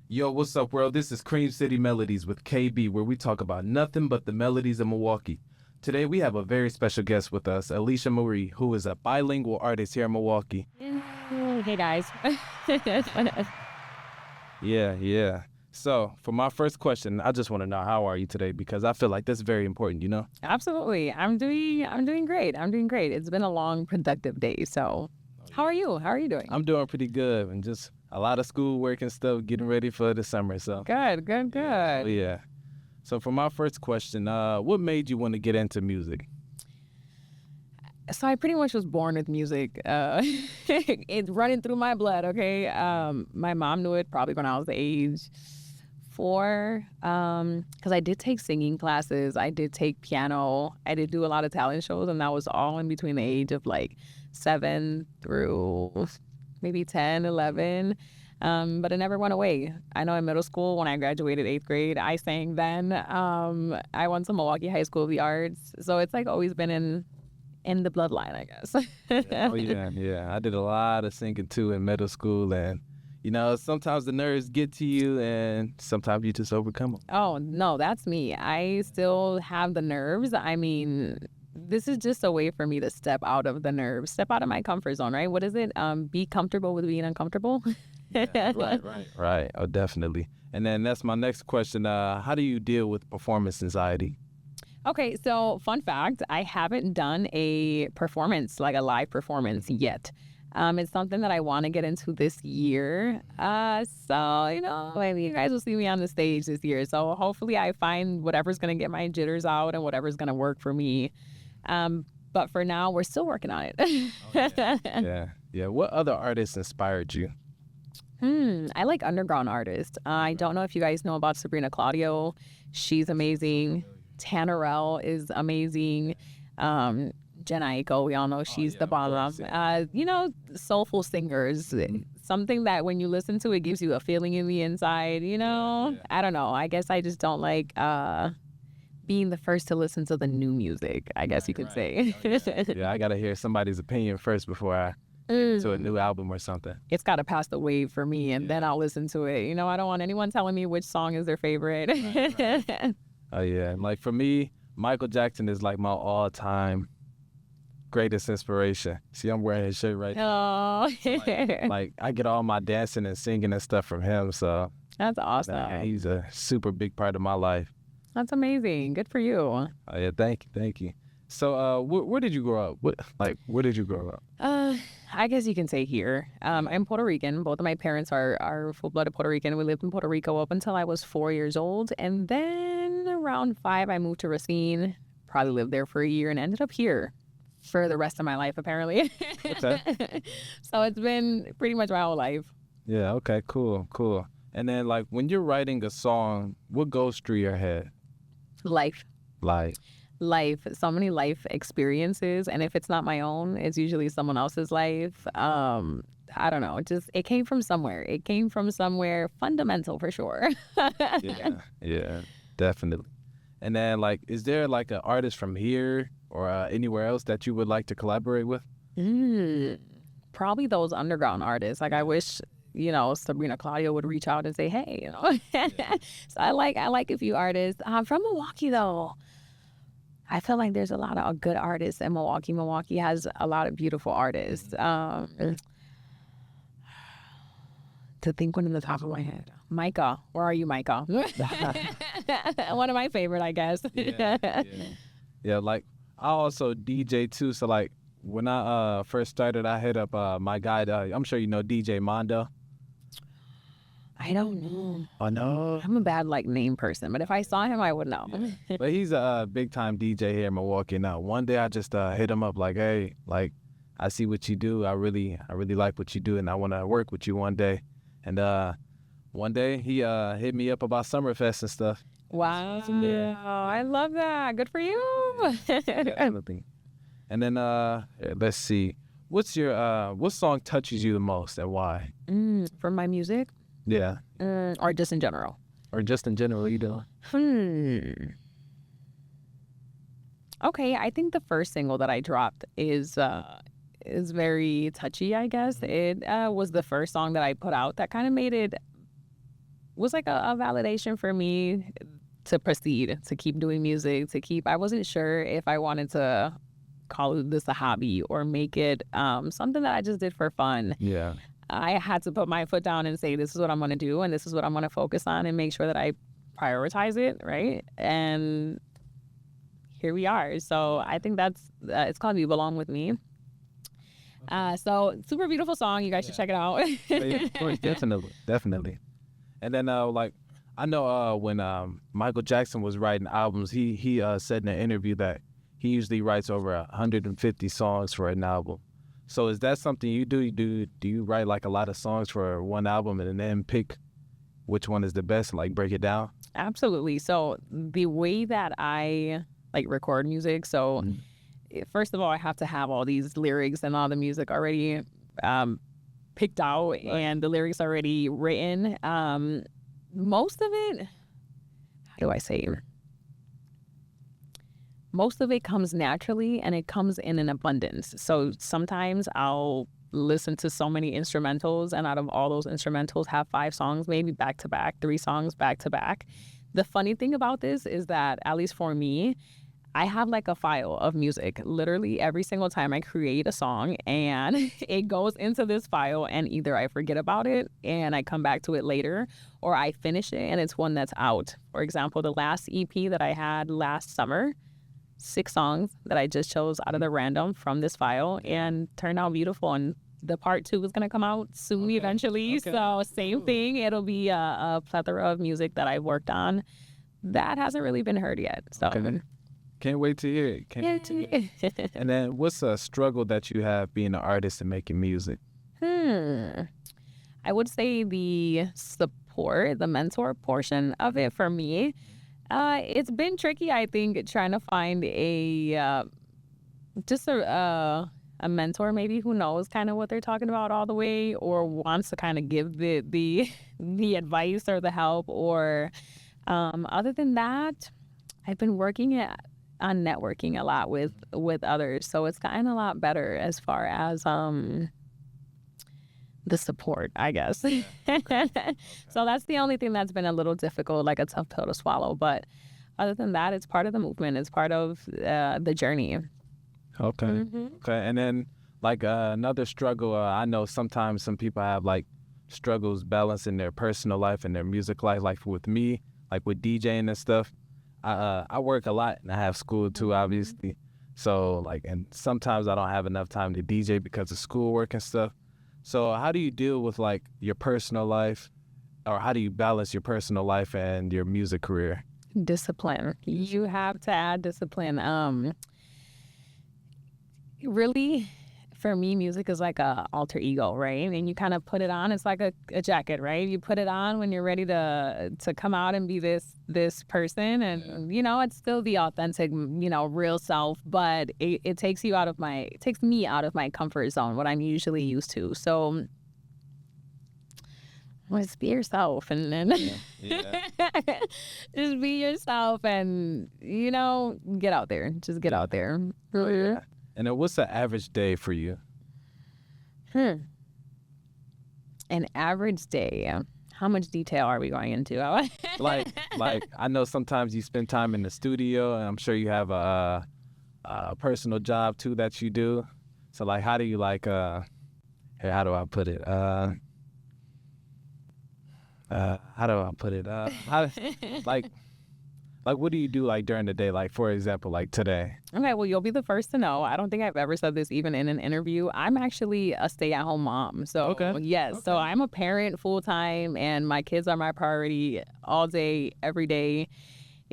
Yo, what's up, world? This is Cream City Melodies with KB, where we talk about nothing but the melodies of Milwaukee. Today, we have a very special guest with us, Alesha Marie, who is a bilingual artist here in Milwaukee. Hey guys. Yeah. So, for my first question, I just want to know, how are you today? Because I feel like that's very important, you know? Absolutely. I'm doing great. I'm doing great. It's been a long, productive day. So how are you? How are you doing? I'm doing pretty good, and just a lot of schoolwork and stuff, getting ready for the summer, so. Good. Yeah. So, for my first question, what made you want to get into music? So I pretty much was born with music. It's running through my blood, okay? My mom knew it probably when I was age 4, because I did take singing classes. I did take piano. I did do a lot of talent shows, and that was all in between the age of like 7 through maybe 10, 11. But it never went away. I know in middle school, when I graduated 8th grade, I sang then. I went to Milwaukee High School of the Arts. So it's like always been in the bloodline, I guess. Yeah. I did a lot of singing too in middle school, and you know, sometimes the nerves get to you, and sometimes you just overcome them. Oh, no, that's me. I still have the nerves. I mean, this is just a way for me to step out of the nerves, step out of my comfort zone, right? What is it? Be comfortable with being uncomfortable. Right. Oh, definitely. And then that's my next question. How do you deal with performance anxiety? Okay, so fun fact, I haven't done a performance, like a live performance yet. It's something that I want to get into this year. So, you know, maybe you guys will see me on the stage this year. So hopefully I find whatever's going to get my jitters out and whatever's going to work for me. But for now, we're still working on it. Yeah. What other artists inspired you? I like underground artists. I don't know if you guys know about Sabrina Claudio. She's amazing. Tannerelle is amazing. Jenna Aiko, we all know she's the bomb. You know, soulful singers. Something that when you listen to it gives you a feeling in the inside, you know? Yeah. I don't know. I guess I just don't like being the first to listen to the new music, I guess you could say. Yeah, I got to hear somebody's opinion first before I get to a new album or something. It's got to pass the wave for me, and then I'll listen to it. You know, I don't want anyone telling me which song is their favorite. Right. Oh, yeah. And like for me, Michael Jackson is like my all-time greatest inspiration. See, I'm wearing his shirt right now. Oh. like I get all my dancing and singing and stuff from him. So that's awesome. He's a super big part of my life. That's amazing. Good for you. Oh, yeah. Thank you. So where did you grow up? Where did you grow up? I guess you can say here. I'm Puerto Rican. Both of my parents are full-blooded Puerto Rican. We lived in Puerto Rico up until I was 4 years old. And then around 5, I moved to Racine. Probably lived there for a year and ended up here for the rest of my life, apparently. Okay. So it's been pretty much my whole life. Yeah, okay, cool. And then, like, when you're writing a song, what goes through your head? Life. So many life experiences, and if it's not my own, it's usually someone else's life. I don't know, it came from somewhere. It came from somewhere fundamental for sure. Yeah, definitely. And then, like, is there like an artist from here or anywhere else that you would like to collaborate with? Probably those underground artists. Like, I wish, you know, Sabrina Claudio would reach out and say, hey, you know. So I like a few artists. From Milwaukee, though. I feel like there's a lot of good artists in Milwaukee. Milwaukee has a lot of beautiful artists. To think one in the top of my head. Micah. Where are you, Micah? One of my favorite, I guess. Yeah, like, I also DJ too. So, like, when I first started, I hit up my guy. I'm sure you know DJ Mondo. I don't know. Oh, no? I'm a bad, like, name person, but if I saw him, I would know. Yeah. But he's a big-time DJ here in Milwaukee now. One day I just hit him up like, hey, like, I see what you do. I really like what you do, and I want to work with you one day. And one day he hit me up about Summerfest and stuff. Wow. Yeah. I love that. Good for you. And then let's see. What song touches you the most and why? From my music? Yeah. Or just in general? Or just in general, you know? Okay, I think the first single that I dropped is very touchy, I guess. It was the first song that I put out that kind of made it was like a validation for me to proceed, to keep doing music, I wasn't sure if I wanted to call this a hobby or make it something that I just did for fun. Yeah. I had to put my foot down and say, this is what I'm going to do, and this is what I'm going to focus on, and make sure that I prioritize it, right? And here we are. So I think that's it's called You Belong With Me. So super beautiful song. You guys should check it out. Yeah, of course, definitely. And then like I know when Michael Jackson was writing albums, he said in an interview that he usually writes over 150 songs for an album. So is that something you do? Do you write like a lot of songs for one album and then pick which one is the best, like break it down? Absolutely. So the way that I like record music, so first of all, I have to have all these lyrics and all the music already picked out, and the lyrics already written. Most of it, how do I say it? Most of it comes naturally, and it comes in an abundance. So sometimes I'll listen to so many instrumentals, and out of all those instrumentals have 5 songs maybe back to back, 3 songs back to back. The funny thing about this is that, at least for me, I have like a file of music literally every single time I create a song, and it goes into this file, and either I forget about it and I come back to it later, or I finish it and it's one that's out. For example, the last EP that I had last summer, 6 songs that I just chose out of the random from this file, and turned out beautiful. And the part 2 is going to come out soon eventually. So same thing. It'll be a plethora of music that I've worked on that hasn't really been heard yet. So can't wait to hear it. Can't wait to hear it. And then what's a struggle that you have being an artist and making music? I would say the support, the mentor portion of it for me. It's been tricky, I think, trying to find a mentor maybe who knows kind of what they're talking about all the way, or wants to kind of give the advice or the help. Or other than that, I've been working on networking a lot with others, so it's gotten a lot better as far as the support, I guess. So that's the only thing that's been a little difficult, like a tough pill to swallow. But other than that, it's part of the movement. It's part of the journey. Okay. Okay. And then like another struggle, I know sometimes some people have like struggles balancing their personal life and their music life. Like with me, like with DJing and stuff, I work a lot and I have school too, obviously. So like, and sometimes I don't have enough time to DJ because of schoolwork and stuff. So how do you deal with like your personal life, or how do you balance your personal life and your music career? Discipline. You have to add discipline. Really, for me, music is like a alter ego, right? And you kind of put it on. It's like a jacket, right? You put it on when you're ready to come out and be this person, and it's still the authentic, real self. But it takes me out of my comfort zone, what I'm usually used to. So just be yourself, and then just be yourself, and get out there. Just get out there. Yeah. And then what's the average day for you? An average day. How much detail are we going into? like I know sometimes you spend time in the studio, and I'm sure you have a personal job too that you do. So like, how do you like? How do I put it? How do I put it? Like, what do you do like during the day? Like, for example, like today. Okay, well, you'll be the first to know. I don't think I've ever said this even in an interview. I'm actually a stay-at-home mom. So, yes. Okay. So I'm a parent full-time, and my kids are my priority all day, every day.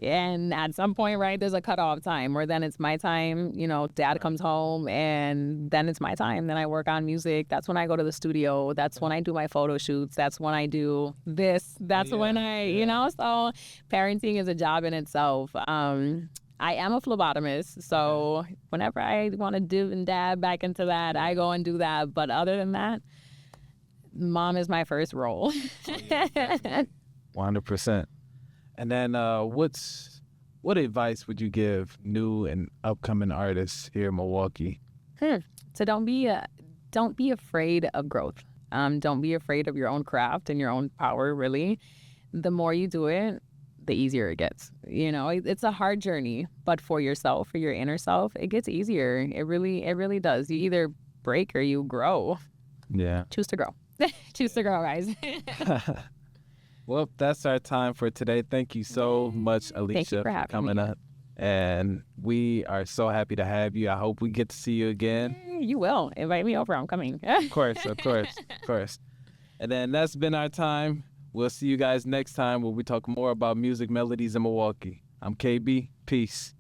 And at some point, right, there's a cutoff time where then it's my time. Dad comes home, and then it's my time. Then I work on music. That's when I go to the studio. That's when I do my photo shoots. That's when I do this. That's when so parenting is a job in itself. I am a phlebotomist, so whenever I want to dip and dab back into that, I go and do that. But other than that, mom is my first role. 100%. And then what advice would you give new and upcoming artists here in Milwaukee? So don't be afraid of growth. Don't be afraid of your own craft and your own power, really. the more you do it, the easier it gets. You know, it's a hard journey, but for yourself, for your inner self, it gets easier. It really does. You either break or you grow. Yeah. Choose to grow. Choose to grow, guys. Well, that's our time for today. Thank you so much, Alesha, Thank you for having coming me. up. And we are so happy to have you. I hope we get to see you again. You will. Invite me over. I'm coming. Of course. And then that's been our time. We'll see you guys next time where we talk more about music melodies in Milwaukee. I'm KB. Peace.